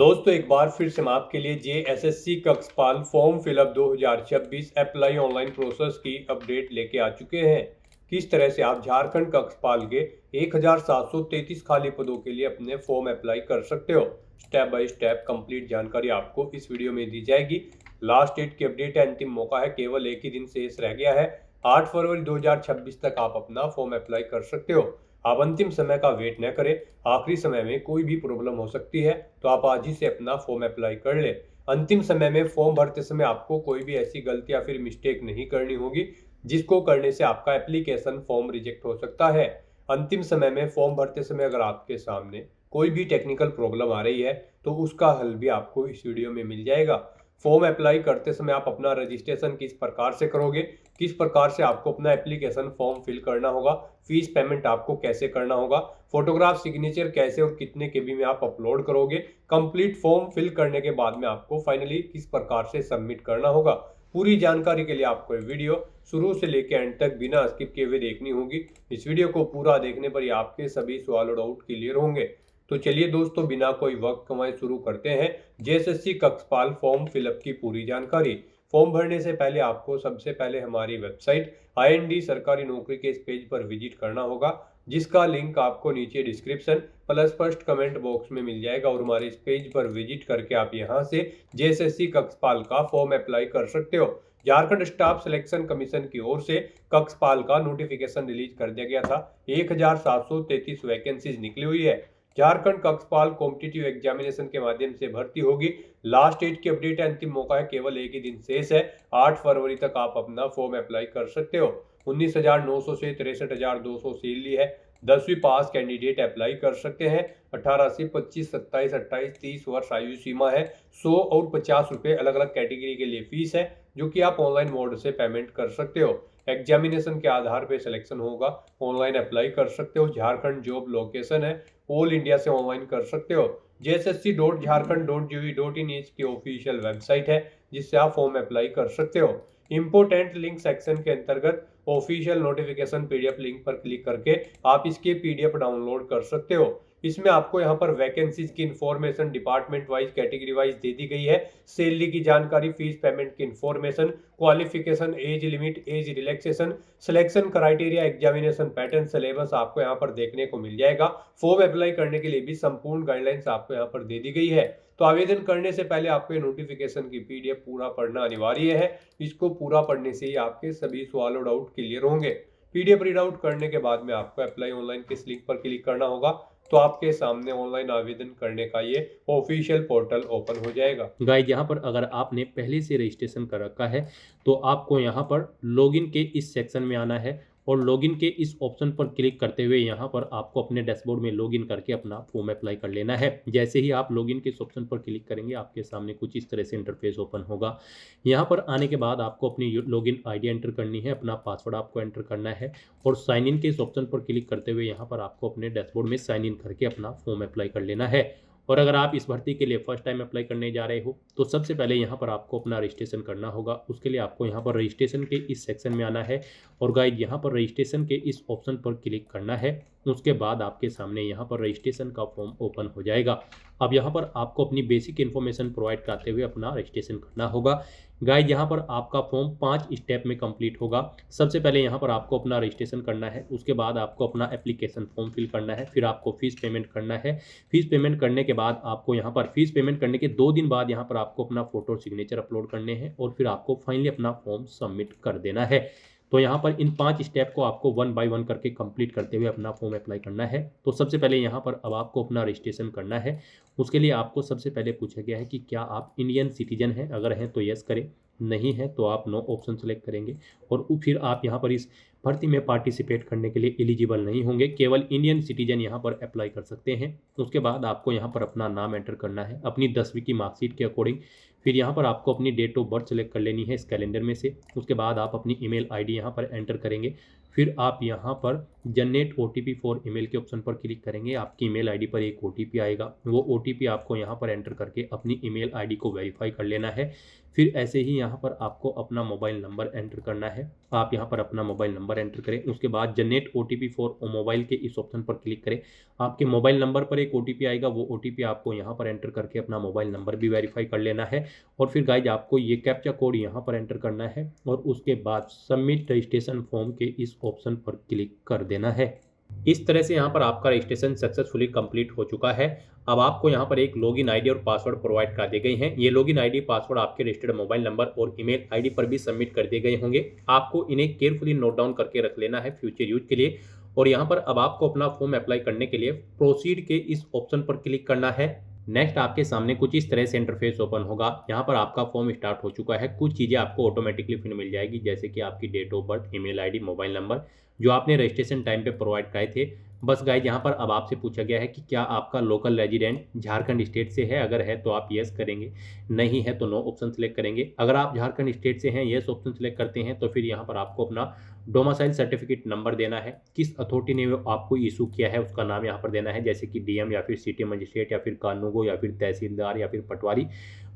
दोस्तों एक बार फिर से मैं आपके लिए जेएसएससी कक्षपाल form fill up 2026 apply online process की अपडेट लेके आ चुके हैं। किस तरह से आप झारखंड कक्षपाल के 1733 खाली पदों के लिए अपने फॉर्म अप्लाई कर सकते हो। स्टेप बाय स्टेप कंप्लीट जानकारी आपको इस वीडियो में दी जाएगी। लास्ट डेट की अपडेट है, अंतिम मौका है, केवल एक ही दिन शेष रह गया है। 8 फरवरी 2026 तक आप अपना फॉर्म अप्लाई कर सकते हो। आप अंतिम समय का वेट न करें, आखिरी समय में कोई भी प्रॉब्लम हो सकती है, तो आप आज ही से अपना फॉर्म अप्लाई कर ले। अंतिम समय में फॉर्म भरते समय आपको कोई भी ऐसी गलती या फिर मिस्टेक नहीं करनी होगी जिसको करने से आपका एप्लीकेशन फॉर्म रिजेक्ट हो सकता है। अंतिम समय में फॉर्म भरते समय अगर आपके सामने कोई भी टेक्निकल प्रॉब्लम आ रही है तो उसका हल भी आपको इस वीडियो में मिल जाएगा। फॉर्म अप्लाई करते समय आप अपना रजिस्ट्रेशन किस प्रकार से करोगे, किस प्रकार से आपको अपना एप्लीकेशन फॉर्म फिल करना होगा, फीस पेमेंट आपको कैसे करना होगा, फोटोग्राफ सिग्नेचर कैसे और कितने केबी में आप अपलोड करोगे, कंप्लीट फॉर्म फिल करने के बाद में आपको फाइनली किस प्रकार से सबमिट करना होगा, पूरी जानकारी के लिए आपको ये वीडियो शुरू से लेकर एंड तक बिना स्किप किए हुए देखनी होगी। इस वीडियो को पूरा देखने पर ही आपके सभी सवाल और डाउट क्लियर होंगे। तो चलिए दोस्तों, बिना कोई वक्त कमाए शुरू करते हैं जेएसएससी कक्षपाल फॉर्म फिलअप की पूरी जानकारी। फॉर्म भरने से पहले आपको सबसे पहले हमारी वेबसाइट IND सरकारी नौकरी के इस पेज पर विजिट करना होगा, जिसका लिंक आपको नीचे description plus first comment box में मिल जाएगा। और हमारे इस पेज पर विजिट करके आप यहां से जेएसएससी कक्षपाल का फॉर्म अप्लाई कर सकते हो। झारखंड स्टाफ सिलेक्शन कमीशन की ओर से कक्षपाल का नोटिफिकेशन रिलीज कर दिया गया था। 1733 वैकेंसीज निकली हुई है। झारखंड कक्षपाल कॉम्पिटिटिव एग्जामिनेशन के माध्यम से भर्ती होगी। लास्ट डेट की अपडेट है, अंतिम मौका है, केवल एक ही दिन शेष है। 8 फरवरी तक आप अपना फॉर्म अप्लाई कर सकते हो। 19,900 से 63,200 सीट ली है। 10वीं पास कैंडिडेट अप्लाई कर सकते हैं। 18 से 25, 27, 28, 30 वर्ष आयु सीमा है। 100 और 50 रुपए अलग अलग कैटेगरी के लिए फीस है, जो कि आप ऑनलाइन मोड से पेमेंट कर सकते हो। एग्जामिनेशन के आधार पर सिलेक्शन होगा। ऑनलाइन अप्लाई कर सकते हो। झारखंड जॉब लोकेशन है, ऑल इंडिया से ऑनलाइन कर सकते हो। jssc.jharkhand.gov.in की ऑफिशियल वेबसाइट है, जिससे आप फॉर्म अप्लाई कर सकते हो। इंपोर्टेंट लिंक सेक्शन के अंतर्गत ऑफिशियल नोटिफिकेशन PDF लिंक पर क्लिक करके आप इसके PDF डाउनलोड कर सकते हो। इसमें आपको यहाँ पर वैकेंसीज की information department wise category wise दे दी गई है। सैलरी की जानकारी, फीस पेमेंट की information, qualification, age limit, age relaxation, selection criteria, examination pattern, syllabus आपको यहाँ पर देखने को मिल जाएगा। फॉर्म अप्लाई करने के लिए भी संपूर्ण गाइडलाइंस आपको यहाँ पर दे दी गई है। तो आवेदन करने से पहले आपको नोटिफिकेशन की PDF पूरा पढ़ना अनिवार्य है। इसको पूरा पढ़ने से ही आपके सभी सवाल और डाउट क्लियर होंगे। PDF रीड आउट करने के बाद में आपको अप्लाई ऑनलाइन किस लिंक पर क्लिक करना होगा, तो आपके सामने ऑनलाइन आवेदन करने का ये ऑफिशियल पोर्टल ओपन हो जाएगा। गाइज यहाँ पर अगर आपने पहले से रजिस्ट्रेशन कर रखा है तो आपको यहाँ पर लॉगिन के इस सेक्शन में आना है और लॉगिन के इस ऑप्शन पर क्लिक करते हुए यहाँ पर आपको अपने डैशबोर्ड में लॉगिन करके अपना फॉर्म अप्लाई कर लेना है। जैसे ही आप लॉगिन के इस ऑप्शन पर क्लिक करेंगे आपके सामने कुछ इस तरह से इंटरफेस ओपन होगा। यहाँ पर आने के बाद आपको अपनी लॉगिन ID एंटर करनी है, अपना पासवर्ड आपको एंटर करना है और साइन इन के इस ऑप्शन पर क्लिक करते हुए यहाँ पर आपको अपने डैशबोर्ड में साइन इन करके अपना फॉर्म अप्लाई कर लेना है। और अगर आप इस भर्ती के लिए फर्स्ट टाइम अप्लाई करने जा रहे हो तो सबसे पहले यहाँ पर आपको अपना रजिस्ट्रेशन करना होगा। उसके लिए आपको यहाँ पर रजिस्ट्रेशन के इस सेक्शन में आना है और गाइड यहाँ पर रजिस्ट्रेशन के इस ऑप्शन पर क्लिक करना है। उसके बाद आपके सामने यहाँ पर रजिस्ट्रेशन का फॉर्म ओपन हो जाएगा। अब यहाँ पर आपको अपनी बेसिक इन्फॉर्मेशन प्रोवाइड करते हुए अपना रजिस्ट्रेशन करना होगा। गाइड यहाँ पर आपका फॉर्म 5 स्टेप में कंप्लीट होगा। सबसे पहले यहाँ पर आपको अपना रजिस्ट्रेशन करना है, उसके बाद आपको अपना एप्लीकेशन फॉर्म फिल करना है, फिर आपको फीस पेमेंट करना है। फीस पेमेंट करने के बाद आपको यहाँ पर फीस पेमेंट करने के 2 दिन बाद यहाँ पर आपको अपना फोटो और सिग्नेचर अपलोड करने हैं और फिर आपको फाइनली अपना फॉर्म सबमिट कर देना है। तो यहाँ पर इन 5 स्टेप को आपको 1 बाय 1 करके कंप्लीट करते हुए अपना फॉर्म अप्लाई करना है। तो सबसे पहले यहाँ पर अब आपको अपना रजिस्ट्रेशन करना है। उसके लिए आपको सबसे पहले पूछा गया है कि क्या आप इंडियन सिटीजन हैं, अगर हैं तो यस करें, नहीं है तो आप नो ऑप्शन सेलेक्ट करेंगे और फिर आप यहाँ पर इस भर्ती में पार्टिसिपेट करने के लिए एलिजिबल नहीं होंगे। केवल इंडियन सिटीजन यहाँ पर अप्लाई कर सकते हैं। उसके बाद आपको यहाँ पर अपना नाम एंटर करना है अपनी 10वीं की मार्कशीट के अकॉर्डिंग। फिर यहाँ पर आपको अपनी डेट ऑफ बर्थ सेलेक्ट कर लेनी है इस कैलेंडर में से। उसके बाद आप अपनी ईमेल ID यहाँ पर एंटर करेंगे। फिर आप यहाँ पर जनरेट ओटीपी फॉर ईमेल के ऑप्शन पर क्लिक करेंगे। आपकी ईमेल आईडी पर एक ओटीपी आएगा, वो ओटीपी आपको यहाँ पर एंटर करके अपनी ईमेल आईडी को वेरीफाई कर लेना है। फिर ऐसे ही यहाँ पर आपको अपना मोबाइल नंबर एंटर करना है। आप यहाँ पर अपना मोबाइल नंबर एंटर करें, उसके बाद जनरेट ओटीपी फॉर मोबाइल के इस ऑप्शन पर क्लिक करें। आपके मोबाइल नंबर पर एक ओटीपी आएगा, वो ओटीपी आपको यहाँ पर एंटर करके अपना मोबाइल नंबर भी वेरीफाई कर लेना है। और फिर गाइज आपको ये कैप्चा कोड यहाँ पर एंटर करना है और उसके बाद सबमिट रजिस्ट्रेशन फॉर्म के इस ऑप्शन पर क्लिक कर देना है। इस तरह से यहाँ पर आपका रजिस्ट्रेशन सक्सेसफुली कंप्लीट हो चुका है। अब आपको यहाँ पर एक लॉगिन आईडी और पासवर्ड प्रोवाइड कर दिए गए हैं। ये लॉगिन आईडी पासवर्ड आपके रजिस्टर्ड मोबाइल नंबर और ईमेल आईडी पर भी सबमिट कर दिए गए होंगे। आपको इन्हें केयरफुली नोट डाउन करके रख लेना है फ्यूचर यूज के लिए। और यहाँ पर अब आपको अपना फॉर्म अप्लाई करने के लिए प्रोसीड के इस ऑप्शन पर क्लिक करना है। नेक्स्ट आपके सामने कुछ इस तरह से इंटरफेस ओपन होगा। यहाँ पर आपका फॉर्म स्टार्ट हो चुका है। कुछ चीज़ें आपको ऑटोमेटिकली फिर मिल जाएगी, जैसे कि आपकी date of birth, email ID, mobile number जो आपने रजिस्ट्रेशन टाइम पे प्रोवाइड कराए थे। बस गाइज यहाँ पर अब आपसे पूछा गया है कि क्या आपका लोकल रेजिडेंट झारखंड स्टेट से है। अगर है तो आप येस करेंगे, नहीं है तो नो ऑप्शन सेलेक्ट करेंगे। अगर आप झारखंड स्टेट से हैं, येस ऑप्शन सेलेक्ट करते हैं, तो फिर यहाँ पर आपको अपना डोमिसाइल सर्टिफिकेट नंबर देना है। किस अथॉरिटी ने आपको इशू किया है उसका नाम यहाँ पर देना है, जैसे कि डीएम या फिर सिटी मजिस्ट्रेट या फिर कानूगो या फिर तहसीलदार या फिर पटवारी,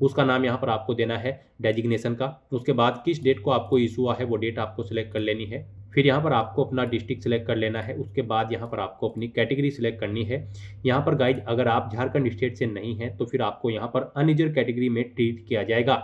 उसका नाम यहाँ पर आपको देना है डेजिग्नेशन का। उसके बाद किस डेट को आपको इशू हुआ है वो डेट आपको सिलेक्ट कर लेनी है। फिर यहाँ पर आपको अपना डिस्ट्रिक्ट सिलेक्ट कर लेना है। उसके बाद यहाँ पर आपको अपनी कैटेगरी सिलेक्ट करनी है। यहाँ पर गाइज अगर आप झारखंड स्टेट से नहीं हैं तो फिर आपको यहाँ पर अनरिजर्व कैटेगरी में ट्रीट किया जाएगा।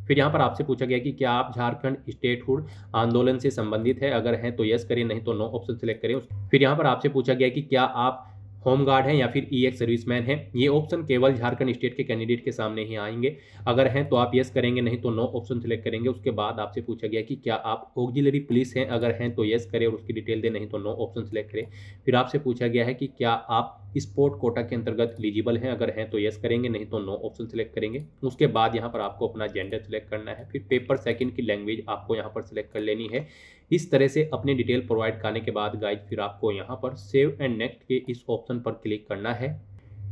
फिर यहाँ पर आपसे पूछा गया कि क्या आप झारखंड स्टेटहुड आंदोलन से संबंधित है। अगर हैं तो यस करें, नहीं तो नो ऑप्शन सेलेक्ट करें। फिर यहाँ पर आपसे पूछा गया कि क्या आप होम गार्ड हैं या फिर ईएक्स सर्विसमैन हैं। ये ऑप्शन केवल झारखंड स्टेट के कैंडिडेट के सामने ही आएंगे। अगर हैं तो आप यस करेंगे, नहीं तो नो ऑप्शन सेलेक्ट करेंगे। उसके बाद आपसे पूछा गया कि क्या आप ऑक्सिलरी पुलिस हैं। अगर हैं तो यस करें और उसकी डिटेल दें, नहीं तो नो ऑप्शन सेलेक्ट करें। फिर आपसे पूछा गया है कि क्या आप स्पोर्ट कोटा के अंतर्गत एलिजिबल हैं। अगर हैं तो यस करेंगे, नहीं तो नो ऑप्शन सेलेक्ट करेंगे। उसके बाद यहाँ पर आपको अपना जेंडर सेलेक्ट करना है। फिर पेपर सेकंड की लैंग्वेज आपको यहाँ पर सेलेक्ट कर लेनी है। इस तरह से अपनी डिटेल प्रोवाइड करने के बाद गाइज फिर आपको यहाँ पर सेव एंड नेक्स्ट के इस ऑप्शन पर क्लिक करना है।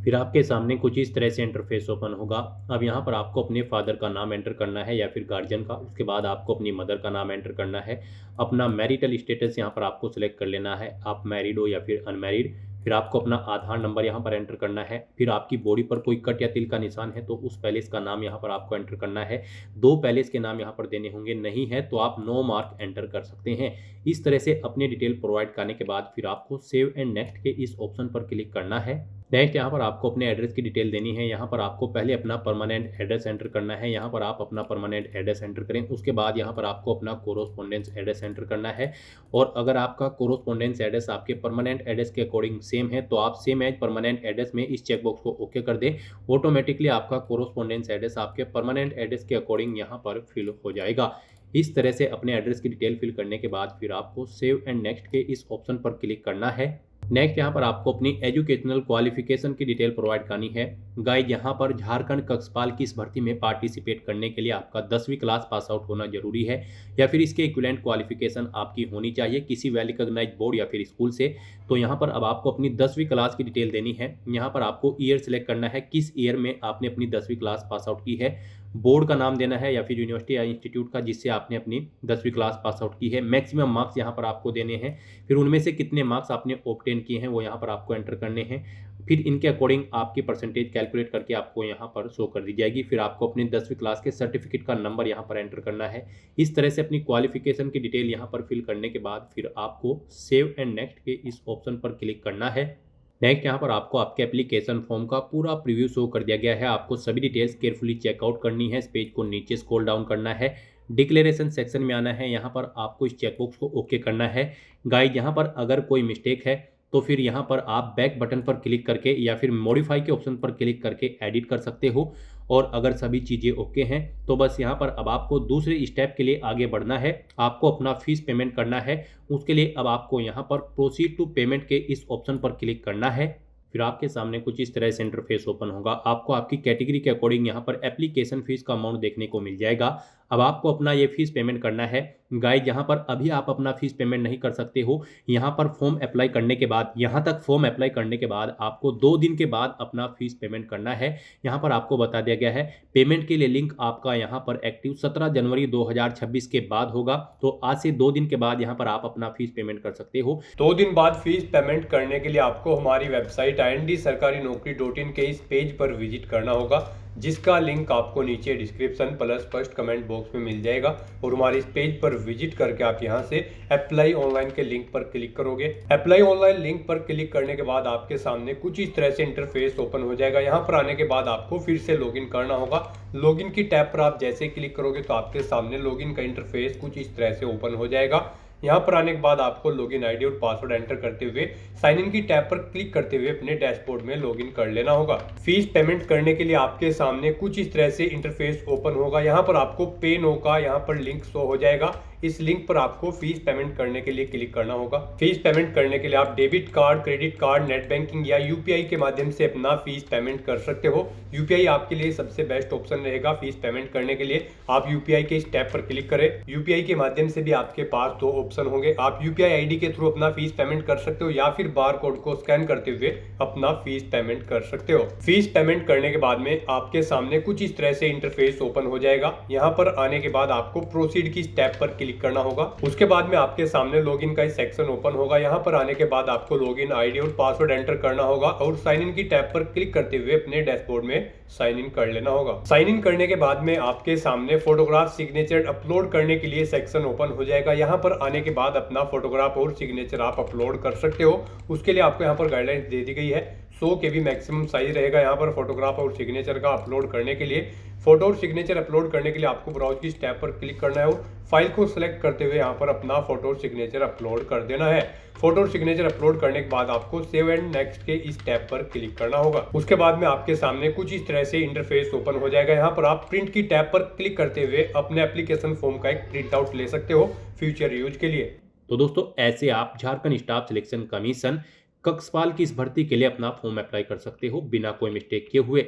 फिर आपके सामने कुछ इस तरह से इंटरफेस ओपन होगा। अब यहाँ पर आपको अपने फादर का नाम एंटर करना है या फिर गार्जियन का। उसके बाद आपको अपनी मदर का नाम एंटर करना है। अपना मैरिटल स्टेटस यहाँ पर आपको सिलेक्ट कर लेना है, आप मैरिड हो या फिर अनमैरिड। फिर आपको अपना आधार नंबर यहाँ पर एंटर करना है। फिर आपकी बॉडी पर कोई कट या तिल का निशान है तो उस पैलेस का नाम यहाँ पर आपको एंटर करना है। 2 पैलेस के नाम यहाँ पर देने होंगे, नहीं है तो आप नो मार्क एंटर कर सकते हैं। इस तरह से अपनी डिटेल प्रोवाइड करने के बाद फिर आपको सेव एंड नेक्स्ट के इस ऑप्शन पर क्लिक करना है। नेक्स्ट यहाँ पर आपको अपने एड्रेस की डिटेल देनी है। यहाँ पर आपको पहले अपना परमानेंट एड्रेस एंटर करना है। यहाँ पर आप अपना परमानेंट एड्रेस एंटर करें। उसके बाद यहाँ पर आपको अपना कोरोस्पोंडेंस एड्रेस एंटर करना है। और अगर आपका कोरोस्पोंडेंस एड्रेस आपके परमानेंट एड्रेस के अकॉर्डिंग सेम है तो आप सेम एज परमानेंट एड्रेस में इस चेकबॉक्स को ओके कर दें। ऑटोमेटिकली आपका कोरोस्पोंडेंस एड्रेस आपके परमानेंट एड्रेस के अकॉर्डिंग यहाँ पर फिल हो जाएगा। इस तरह से अपने एड्रेस की डिटेल फिल करने के बाद फिर आपको सेव एंड नेक्स्ट के इस ऑप्शन पर क्लिक करना है। नेक्स्ट यहाँ पर आपको अपनी एजुकेशनल क्वालिफिकेशन की डिटेल प्रोवाइड करनी है। गाइज यहाँ पर झारखंड कक्षपाल की इस भर्ती में पार्टिसिपेट करने के लिए आपका 10वीं क्लास पास आउट होना जरूरी है या फिर इसके इक्विवेलेंट क्वालिफिकेशन आपकी होनी चाहिए किसी वेल रिकॉग्नाइज्ड बोर्ड या फिर स्कूल से। तो यहाँ पर अब आपको अपनी 10वीं क्लास की डिटेल देनी है। यहाँ पर आपको ईयर सेलेक्ट करना है, किस ईयर में आपने अपनी 10वीं क्लास पास आउट की है। बोर्ड का नाम देना है या फिर यूनिवर्सिटी या इंस्टीट्यूट का जिससे आपने अपनी 10वीं क्लास पास आउट की है। मैक्सिमम मार्क्स यहाँ पर आपको देने हैं। फिर उनमें से कितने मार्क्स आपने ऑब्टेन किए हैं वो यहाँ पर आपको एंटर करने हैं। फिर इनके अकॉर्डिंग आपकी परसेंटेज कैलकुलेट करके आपको यहाँ पर शो कर दी जाएगी। फिर आपको अपनी 10वीं क्लास के सर्टिफिकेट का नंबर यहाँ पर एंटर करना है। इस तरह से अपनी क्वालिफिकेशन की डिटेल यहाँ पर फिल करने के बाद फिर आपको सेव एंड नेक्स्ट के इस ऑप्शन पर क्लिक करना है। नेक्स्ट यहाँ पर आपको आपके एप्लीकेशन फॉर्म का पूरा प्रीव्यू शो कर दिया गया है। आपको सभी डिटेल्स केयरफुली चेकआउट करनी है। इस पेज को नीचे स्क्रॉल डाउन करना है, डिक्लेरेशन सेक्शन में आना है। यहाँ पर आपको इस चेकबॉक्स को ओके करना है। गाइड यहाँ पर अगर कोई मिस्टेक है तो फिर यहाँ पर आप बैक बटन पर क्लिक करके या फिर मॉडिफाई के ऑप्शन पर क्लिक करके एडिट कर सकते हो। और अगर सभी चीज़ें ओके हैं तो बस यहाँ पर अब आपको दूसरे स्टेप के लिए आगे बढ़ना है। आपको अपना फीस पेमेंट करना है। उसके लिए अब आपको यहाँ पर प्रोसीड टू पेमेंट के इस ऑप्शन पर क्लिक करना है। फिर आपके सामने कुछ इस तरह से इंटरफेस ओपन होगा। आपको आपकी कैटेगरी के अकॉर्डिंग यहाँ पर एप्लीकेशन फीस का अमाउंट देखने को मिल जाएगा। अब आपको अपना ये फीस पेमेंट करना है। गाइज यहाँ पर अभी आप अपना फीस पेमेंट नहीं कर सकते हो। यहाँ पर फॉर्म अप्लाई करने के बाद, यहाँ तक फॉर्म अप्लाई करने के बाद आपको 2 दिन के बाद अपना फीस पेमेंट करना है। यहाँ पर आपको बता दिया गया है पेमेंट के लिए लिंक आपका यहाँ पर एक्टिव 17 जनवरी 2026 के बाद होगा। तो आज से 2 दिन के बाद यहाँ पर आप अपना फीस पेमेंट कर सकते हो। 2 दिन बाद फीस पेमेंट करने के लिए आपको हमारी वेबसाइट IND-sarkari-naukri.in के इस पेज पर विजिट करना होगा, जिसका लिंक आपको नीचे description plus first comment box में मिल जाएगा। और हमारे इस पेज पर विजिट करके आप यहां से अप्लाई ऑनलाइन के लिंक पर क्लिक करोगे। अप्लाई ऑनलाइन लिंक पर क्लिक करने के बाद आपके सामने कुछ इस तरह से इंटरफेस ओपन हो जाएगा। यहां पर आने के बाद आपको फिर से लॉगिन करना होगा। लॉगिन की टैब पर आप जैसे क्लिक करोगे तो आपके सामने लॉगिन का इंटरफेस कुछ इस तरह से ओपन हो जाएगा। यहाँ पर आने के बाद आपको लॉगिन आईडी और पासवर्ड एंटर करते हुए साइन इन की टैब पर क्लिक करते हुए अपने डैशबोर्ड में लॉगिन कर लेना होगा। फीस पेमेंट करने के लिए आपके सामने कुछ इस तरह से इंटरफेस ओपन होगा। यहाँ पर आपको पे नो का यहाँ पर लिंक शो हो जाएगा। इस लिंक पर आपको फीस पेमेंट करने के लिए क्लिक करना होगा। फीस पेमेंट करने के लिए आप debit card, credit card, net banking या यूपीआई के माध्यम से अपना फीस पेमेंट कर सकते हो। यूपीआई आपके लिए सबसे बेस्ट ऑप्शन रहेगा फीस पेमेंट करने के लिए। आप यूपीआई के इस टैब पर क्लिक करें। यूपीआई के माध्यम से भी आपके पास 2 ऑप्शन होंगे। आप यूपीआई आईडी के थ्रू अपना फीस पेमेंट कर सकते हो या फिर बार कोड को स्कैन करते हुए अपना फीस पेमेंट कर सकते हो। फीस पेमेंट करने के बाद में आपके सामने कुछ इस तरह से इंटरफेस ओपन हो जाएगा। यहाँ पर आने के बाद आपको प्रोसीड की टैब पर क्लिक करना होगा। उसके बाद में आपके सामने लॉगिन का सेक्शन ओपन होगा। यहाँ पर आने के बाद आपको लॉगिन आईडी और पासवर्ड एंटर करना होगा और साइन इन की टैब पर क्लिक करते हुए अपने डैशबोर्ड में साइन इन कर लेना होगा। साइन इन करने के बाद में आपके सामने फोटोग्राफ सिग्नेचर अपलोड करने के लिए सेक्शन ओपन हो जाएगा। यहाँ पर आने के बाद अपना फोटोग्राफ और सिग्नेचर आप अपलोड कर सकते हो। उसके लिए आपको यहाँ पर गाइडलाइंस दे दी गई है। 100 KB मैक्सिमम साइज रहेगा यहाँ पर फोटोग्राफ और सिग्नेचर का अपलोड करने के लिए। फोटो और सिग्नेचर अपलोड करने के लिए आपको ब्राउज की टैब पर क्लिक करना है और फाइल को सिलेक्ट करते हुए यहाँ पर अपना फोटो और सिग्नेचर अपलोड कर देना है। फोटो और सिग्नेचर अपलोड करने के बाद आपको सेव एंड नेक्स्ट के इस टैब पर क्लिक करना होगा। उसके बाद में आपके सामने कुछ इस तरह से इंटरफेस ओपन हो जाएगा। यहाँ पर आप प्रिंट की टैब पर क्लिक करते हुए अपने एप्लीकेशन फॉर्म का एक प्रिंट आउट ले सकते हो फ्यूचर यूज के लिए। तो दोस्तों ऐसे आप झारखंड स्टाफ सिलेक्शन कमीशन कक्षपाल की इस भर्ती के लिए अपना फॉर्म अप्लाई कर सकते हो बिना कोई मिस्टेक किए हुए।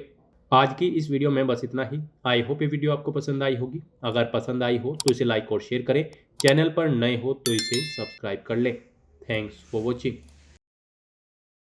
आज की इस वीडियो में बस इतना ही। आई होप ये वीडियो आपको पसंद आई होगी। अगर पसंद आई हो तो इसे लाइक और शेयर करें। चैनल पर नए हो तो इसे सब्सक्राइब कर लें। Thanks for watching.